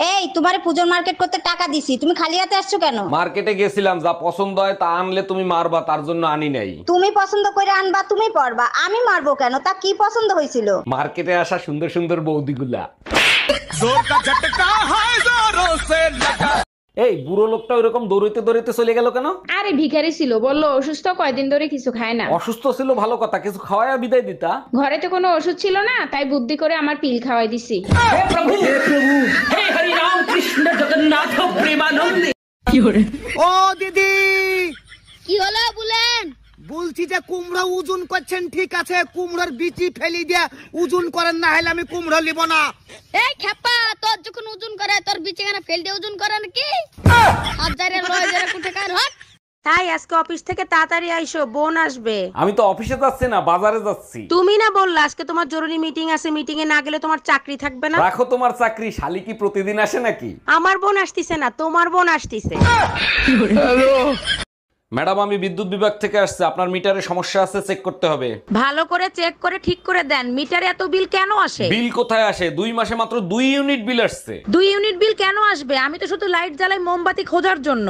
এই তোমারে পূজোর মার্কেট করতে টাকা দিছি, তুমি খালি হাতে আসছো কেন? মার্কেটে গেছিলাম, যা পছন্দ হয় তা আনলে তুমি মারবা, তার জন্য আনি নাই। তুমি পছন্দ করে আনবা, তুমি পরবা, আমি মারবো কেন? তা কি পছন্দ হয়েছিল? মার্কেটে আসা সুন্দর সুন্দর বৌদিগুলা। এই বুড়ো লোকটা ওইরকম দৌড়াইতে দৌড়াইতে চলে গেল কেন? আরে ভিখারি ছিল, বললো অসুস্থ, কয়দিন ধরে কিছু খায় না। অসুস্থ ছিল ভালো কথা, কিছু খাওয়ায় বিদায় দিতা। ঘরে তো কোনো ওষুধ ছিল না, তাই বুদ্ধি করে আমার পিল খাওয়াই দিছি। ও দিদি, কি হলো বলেন? বলছি যে কুমড়ো ওজন করছেন, ঠিক আছে, কুমড়োর বিচি ফেলি দিয়ে ওজন করেন, না হলে আমি কুমড়ো নিব না। এই খেপা, তোর যখন ওজন করে তোর বিছানা ফেল দিয়ে ওজন করে নাকি? হাজারে লয় যারা কুঠে কার হট। তাই আজকে অফিস থেকে তাড়াতাড়ি আইসো, বোন আসবে। আমি তো অফিসে যাচ্ছি না, বাজারে যাচ্ছি। তুমি না বললা আজকে তোমার জরুরি মিটিং আছে, মিটিং এ না গেলে তোমার চাকরি থাকবে না? রাখো তোমার চাকরি, শালি কি প্রতিদিন আসে নাকি? আমার বোন আসতিছে না, তোমার বোন আসতিছে। ম্যাডাম, আমি বিদ্যুৎ বিভাগ থেকে আসছে, আপনার মিটারে সমস্যা আছে, চেক করতে হবে। ভালো করে চেক করে ঠিক করে দেন, মিটারে এত বিল কেন আসে? বিল কোথায় আসে? 2 মাসে মাত্র 2 ইউনিট বিল আসছে। 2 ইউনিট বিল কেন আসবে? আমি তো শুধু লাইট জ্বালাই মোমবাতি খোঁজার জন্য।